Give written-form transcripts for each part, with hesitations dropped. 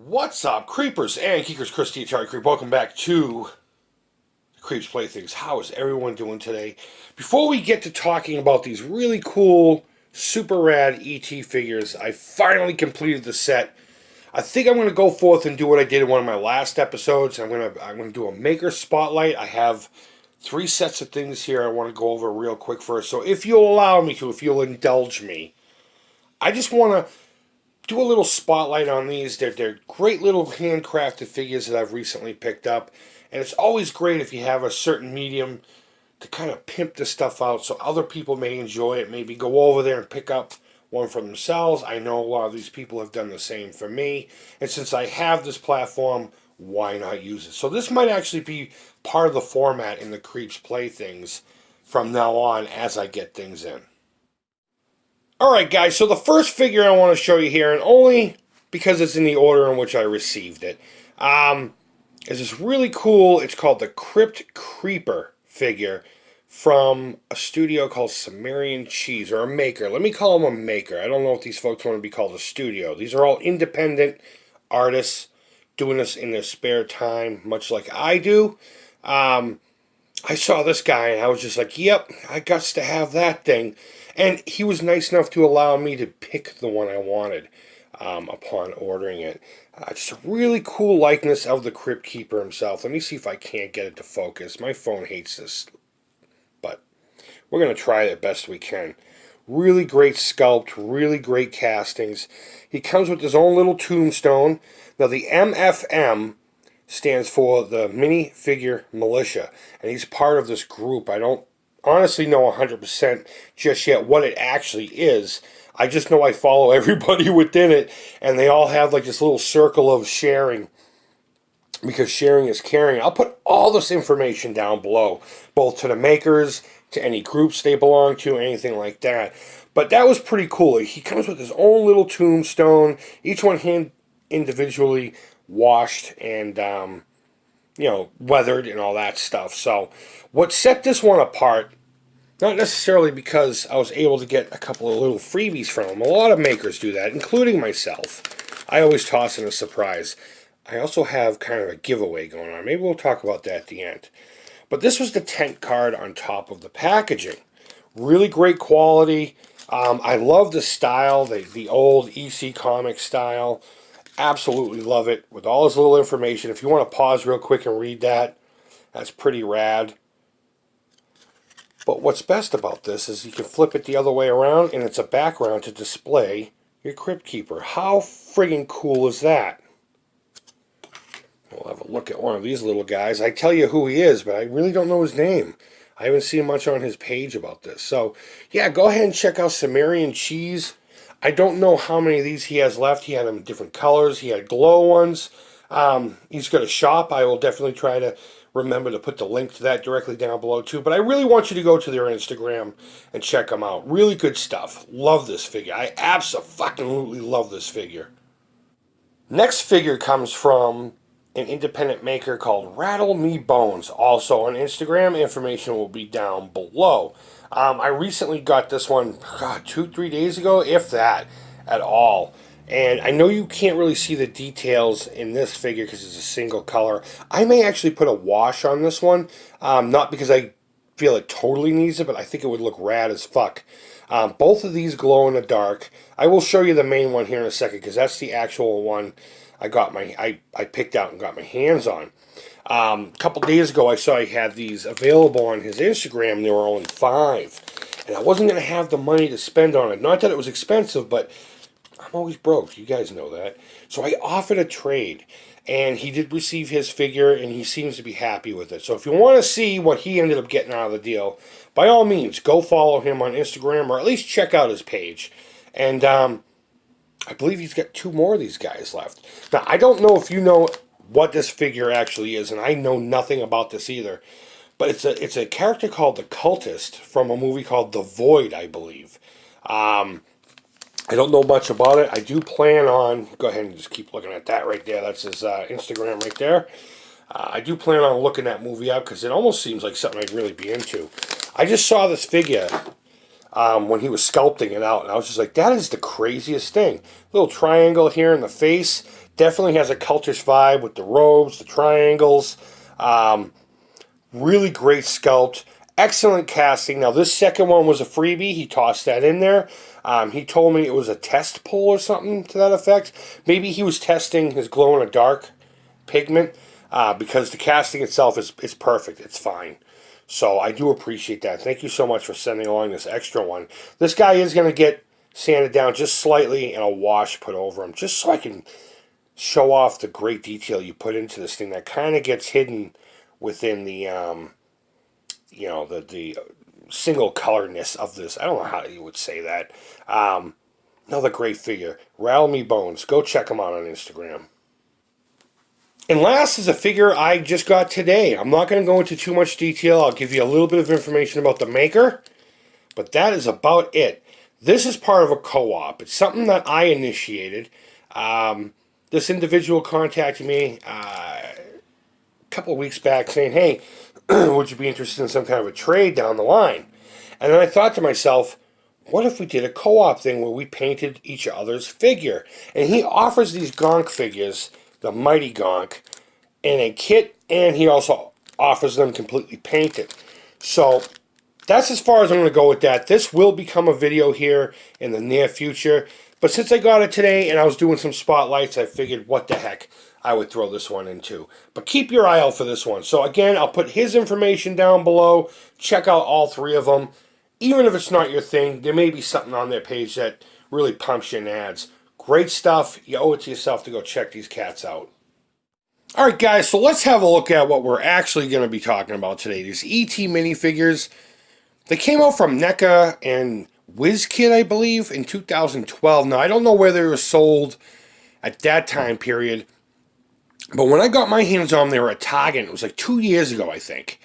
What's up, creepers and geekers? Chris the Atari Creep. Welcome back to Creep's Playthings. How is everyone doing today? Before we get to talking about these really cool, super rad ET figures, I finally completed the set. I think I'm going to go forth and do what I did in one of my last episodes. I'm going to do a maker spotlight. I have 3 sets of things here I want to go over real quick first. So if you'll allow me to, if you'll indulge me, I just want to do a little spotlight on these. They're great little handcrafted figures that I've recently picked up. And it's always great if you have a certain medium to kind of pimp this stuff out so other people may enjoy it. Maybe go over there and pick up one for themselves. I know a lot of these people have done the same for me. And since I have this platform, why not use it? So this might actually be part of the format in the Creeps Playthings from now on as I get things in. Alright guys, so the first figure I want to show you here, and only because it's in the order in which I received it, is this really cool, it's called the Crypt Creeper figure from a studio called Sumerian Cheese, or a maker. Let me call them a maker. I don't know if these folks want to be called a studio. These are all independent artists doing this in their spare time, much like I do. I saw this guy and I was just like, yep, I got to have that thing. And he was nice enough to allow me to pick the one I wanted upon ordering it. Just a really cool likeness of the Crypt Keeper himself. Let me see if I can't get it to focus. My phone hates this, but we're going to try it best we can. Really great sculpt, really great castings. He comes with his own little tombstone. Now the MFM stands for the Minifigure Militia, and he's part of this group. I don't honestly know 100% just yet what it actually is. I just know I follow everybody within it, and they all have like this little circle of sharing, because sharing is caring. I'll put all this information down below, both to the makers, to any groups they belong to, anything like that. But that was pretty cool. He comes with his own little tombstone, each one hand individually washed and weathered and all that stuff. So what set this one apart, not necessarily because I was able to get a couple of little freebies from them. A lot of makers do that, including myself. I always toss in a surprise. I also have kind of a giveaway going on. Maybe we'll talk about that at the end. But this was the tent card on top of the packaging. Really great quality. I love the style, the old EC comic style. Absolutely love it, with all this little information. If you want to pause real quick and read that, that's pretty rad. But what's best about this is you can flip it the other way around, and it's a background to display your Crypt Keeper. How friggin' cool is that? We'll have a look at one of these little guys. I tell you who he is, but I really don't know his name. I haven't seen much on his page about this. So, yeah, go ahead and check out Sumerian Cheese. I don't know how many of these he has left. He had them in different colors. He had glow ones. He's got a shop. I will definitely try to remember to put the link to that directly down below too. But I really want you to go to their Instagram and check them out. Really good stuff. Love this figure. I absolutely love this figure. Next figure comes from an independent maker called Rattle Me Bones. Also on Instagram. Information will be down below. I recently got this one, 2-3 days ago, if that, at all. And I know you can't really see the details in this figure because it's a single color. I may actually put a wash on this one. Not because I feel it totally needs it, but I think it would look rad as fuck. Both of these glow in the dark. I will show you the main one here in a second because that's the actual one I picked out and got my hands on. A couple days ago, I saw he had these available on his Instagram. They were only $5. And I wasn't going to have the money to spend on it. Not that it was expensive, but I'm always broke. You guys know that. So I offered a trade. And he did receive his figure, and he seems to be happy with it. So if you want to see what he ended up getting out of the deal, by all means, go follow him on Instagram, or at least check out his page. And I believe he's got 2 more of these guys left. Now, I don't know if you know what this figure actually is, and I know nothing about this either. But it's a character called the Cultist from a movie called The Void, I believe. I don't know much about it. I do plan on, go ahead and just keep looking at that right there. That's his Instagram right there. I do plan on looking that movie up because it almost seems like something I'd really be into. I just saw this figure when he was sculpting it out, and I was just like, that is the craziest thing. Little triangle here in the face, Definitely has a cultish vibe with the robes, the triangles. Really great sculpt. Excellent casting. Now, this second one was a freebie. He tossed that in there. He told me it was a test pull or something to that effect. Maybe he was testing his glow-in-the-dark pigment because the casting itself is perfect. It's fine. So I do appreciate that. Thank you so much for sending along this extra one. This guy is going to get sanded down just slightly and a wash put over him, just so I can show off the great detail you put into this thing that kind of gets hidden within the, the single colorness of this. I don't know how you would say that. Another great figure. Rattle Me Bones. Go check him out on Instagram. And last is a figure I just got today. I'm not going to go into too much detail. I'll give you a little bit of information about the maker, but that is about it. This is part of a co-op. It's something that I initiated. This individual contacted me a couple of weeks back saying, hey, would you be interested in some kind of a trade down the line? And then I thought to myself, what if we did a co-op thing where we painted each other's figure? And he offers these Gonk figures, the Mighty Gonk, in a kit, and he also offers them completely painted. So that's as far as I'm going to go with that. This will become a video here in the near future. But since I got it today and I was doing some spotlights, I figured what the heck, I would throw this one in too. But keep your eye out for this one. So again, I'll put his information down below. Check out all three of them. Even if it's not your thing, there may be something on their page that really pumps you in ads. Great stuff. You owe it to yourself to go check these cats out. Alright guys, so let's have a look at what we're actually going to be talking about today. These ET minifigures. They came out from Neca and WizKid, I believe, in 2012. Now, I don't know where they were sold at that time period, but when I got my hands on them, they were at Target. It was like 2 years ago, I think.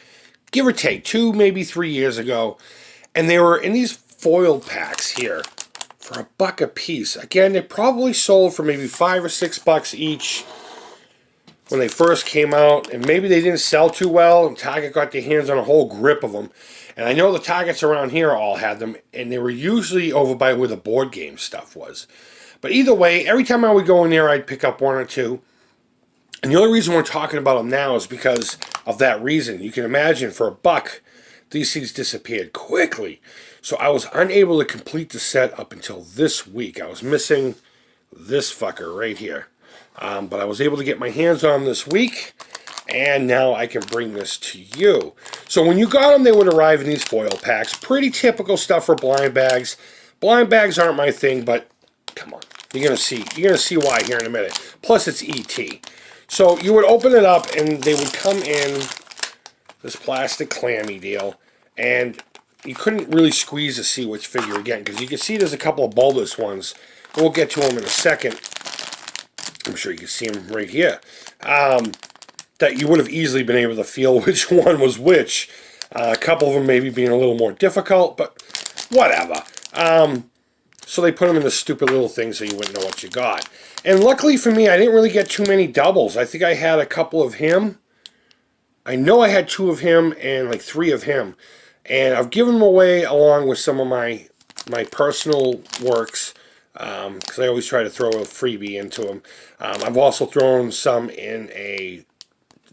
Give or take, 2, maybe 3 years ago. And they were in these foil packs here for $1 a piece. Again, they probably sold for maybe $5 or $6 each when they first came out, and maybe they didn't sell too well, and Target got their hands on a whole grip of them. And I know the Targets around here all had them, and they were usually over by where the board game stuff was. But either way, every time I would go in there, I'd pick up one or two. And the only reason we're talking about them now is because of that reason. You can imagine, for $1, these things disappeared quickly. So I was unable to complete the set up until this week. I was missing this fucker right here. But I was able to get my hands on them this week, and now I can bring this to you. So when you got them, they would arrive in these foil packs. Pretty typical stuff for blind bags. Blind bags aren't my thing, but come on. You're gonna see why here in a minute. Plus it's ET. So you would open it up and they would come in this plastic clammy deal, and you couldn't really squeeze to see which figure again, because you can see there's a couple of bulbous ones. We'll get to them in a second. I'm sure you can see them right here. That you would have easily been able to feel which one was which. A couple of them maybe being a little more difficult, but whatever. So they put them in this stupid little thing so you wouldn't know what you got. And luckily for me, I didn't really get too many doubles. I think I had a couple of him. I know I had 2 of him and like 3 of him. And I've given them away along with some of my personal works, because I always try to throw a freebie into them. I've also thrown some in a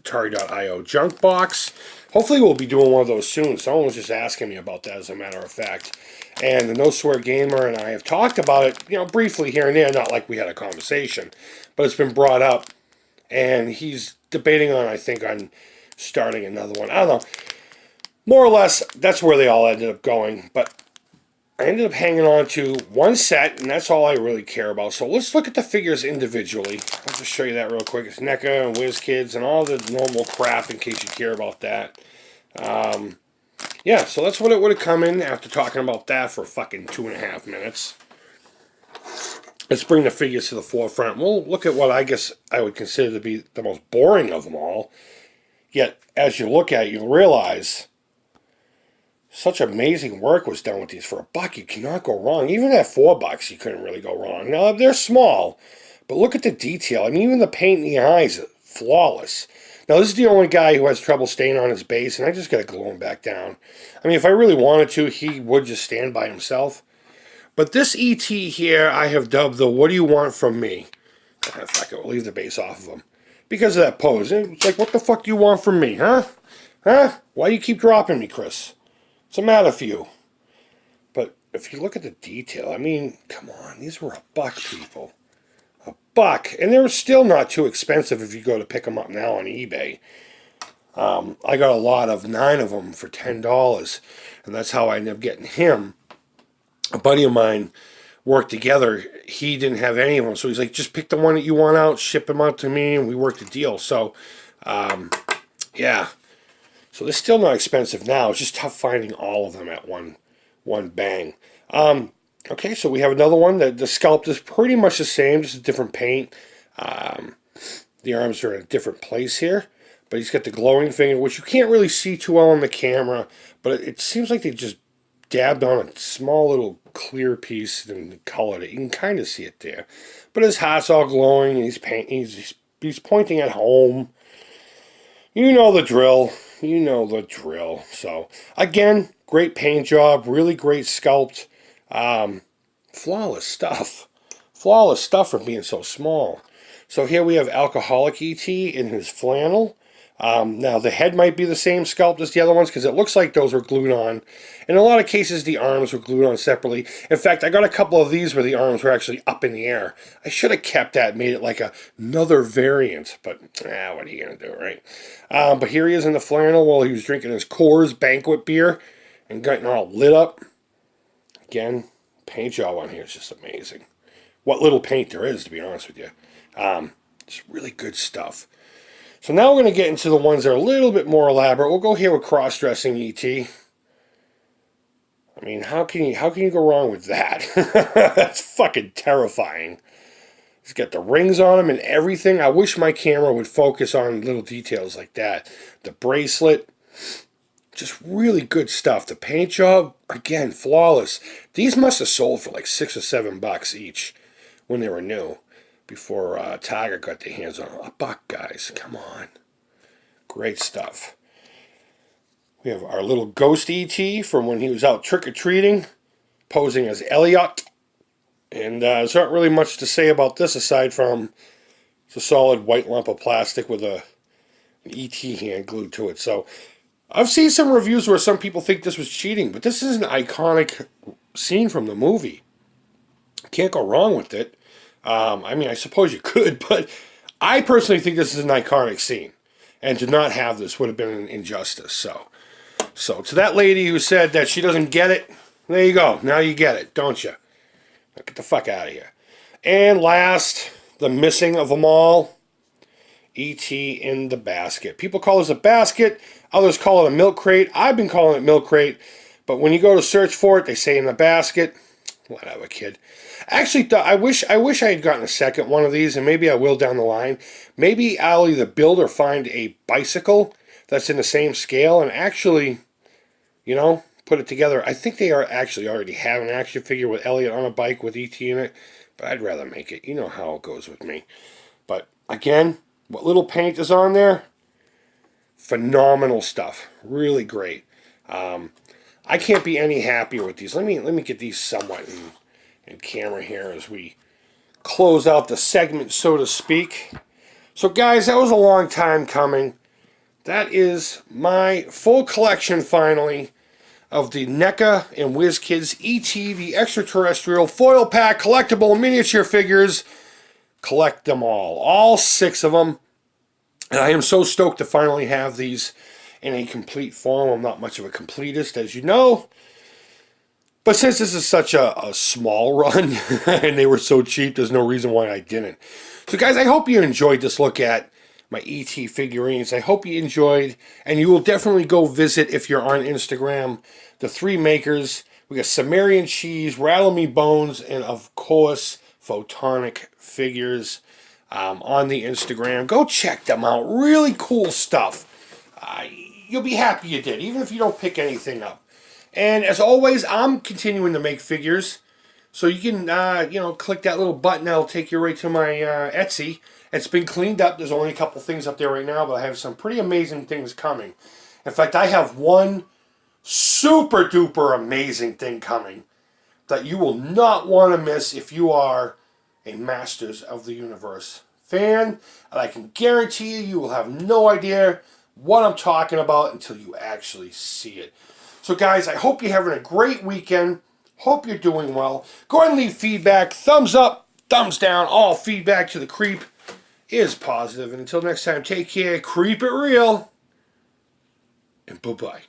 Atari.io junk box. Hopefully we'll be doing one of those soon. Someone was just asking me about that, as a matter of fact. And the No Swear Gamer and I have talked about it, briefly here and there, not like we had a conversation, but it's been brought up. And he's debating on, I think, on starting another one. I don't know. More or less, that's where they all ended up going. But I ended up hanging on to one set, and that's all I really care about. So let's look at the figures individually. I'll just show you that real quick. It's Neca and WizKids and all the normal crap in case you care about that. Yeah, so that's what it would have come in after talking about that for fucking 2.5 minutes. Let's bring the figures to the forefront. We'll look at what I guess I would consider to be the most boring of them all. Yet, as you look at it, you'll realize such amazing work was done with these. For $1, you cannot go wrong. Even at $4, you couldn't really go wrong. Now, they're small, but look at the detail. I mean, even the paint in the eyes is flawless. Now, this is the only guy who has trouble staying on his base, and I just got to glue him back down. I mean, if I really wanted to, he would just stand by himself. But this ET here, I have dubbed the "What Do You Want From Me?" Fuck it, we'll leave the base off of them. Because of that pose. It's like, what the fuck do you want from me, huh? Huh? Why do you keep dropping me, Chris? What's the matter for you? But if you look at the detail, I mean, come on, these were $1, people. $1. And they were still not too expensive if you go to pick them up now on eBay. I got a lot of 9 of them for $10. And that's how I ended up getting him. A buddy of mine worked together. He didn't have any of them. So he's like, just pick the one that you want out, ship them out to me, and we worked a deal. So, yeah. So they're still not expensive now. It's just tough finding all of them at one bang. Okay, so we have another one. The sculpt is pretty much the same, just a different paint. The arms are in a different place here. But he's got the glowing finger, which you can't really see too well on the camera. But it seems like they just dabbed on a small little clear piece and colored it. You can kind of see it there. But his heart's all glowing, and he's pointing at home. You know the drill. You know the drill. So, again, great paint job. Really great sculpt. Flawless stuff. Flawless stuff for being so small. So here we have Alcoholic E.T. in his flannel. Now, the head might be the same sculpt as the other ones because it looks like those were glued on. In a lot of cases, the arms were glued on separately. In fact, I got a couple of these where the arms were actually up in the air. I should have kept that, made it like another variant. But, what are you going to do, right? But here he is in the flannel while he was drinking his Coors Banquet beer and getting all lit up. Again, paint job on here is just amazing. What little paint there is, to be honest with you. It's really good stuff. So now we're going to get into the ones that are a little bit more elaborate. We'll go here with cross-dressing E.T. I mean, how can you go wrong with that? That's fucking terrifying. He's got the rings on him and everything. I wish my camera would focus on little details like that. The bracelet, just really good stuff. The paint job, again, flawless. These must have sold for like $6 or $7 each when they were new. Before Target got their hands on $1, guys. Come on. Great stuff. We have our little ghost E.T. from when he was out trick-or-treating, posing as Elliot. And there's not really much to say about this aside from it's a solid white lump of plastic with an E.T. hand glued to it. So I've seen some reviews where some people think this was cheating, but this is an iconic scene from the movie. Can't go wrong with it. I mean, I suppose you could, but I personally think this is an iconic scene. And to not have this would have been an injustice. So to that lady who said that she doesn't get it, there you go. Now you get it, don't you? Now get the fuck out of here. And last, the missing of them all, E.T. in the basket. People call this a basket. Others call it a milk crate. I've been calling it milk crate. But when you go to search for it, they say in the basket. Whatever, kid. Actually, I wish I had gotten a second one of these, and maybe I will down the line. Maybe I'll either build or find a bicycle that's in the same scale and actually, you know, put it together. I think they are actually already have an action figure with Elliot on a bike with E.T. in it, but I'd rather make it. You know how it goes with me. But again, what little paint is on there, phenomenal stuff. Really great. I can't be any happier with these. Let me get these somewhat in camera here as we close out the segment, so to speak. So guys, that was a long time coming. That is my full collection finally of the Neca and WizKids E.T. the Extraterrestrial foil pack collectible miniature figures. Collect them all 6 of them. And I am so stoked to finally have these in a complete form. I'm not much of a completist, as you know. But since this is such a small run, and they were so cheap, there's no reason why I didn't. So guys, I hope you enjoyed this look at my E.T. figurines. I hope you enjoyed, and you will definitely go visit, if you're on Instagram, the 3 makers. We got Sumerian Cheese, Rattle Me Bones, and of course, Photonic Figures on the Instagram. Go check them out. Really cool stuff. You'll be happy you did, even if you don't pick anything up. And as always, I'm continuing to make figures. So you can, click that little button. That'll take you right to my Etsy. It's been cleaned up. There's only a couple things up there right now, but I have some pretty amazing things coming. In fact, I have one super duper amazing thing coming that you will not want to miss if you are a Masters of the Universe fan, and I can guarantee you will have no idea what I'm talking about until you actually see it. So guys, I hope you're having a great weekend. Hope you're doing well. Go ahead and leave feedback. Thumbs up, thumbs down. All feedback to the Creep is positive. And until next time, take care, creep it real, and bye-bye.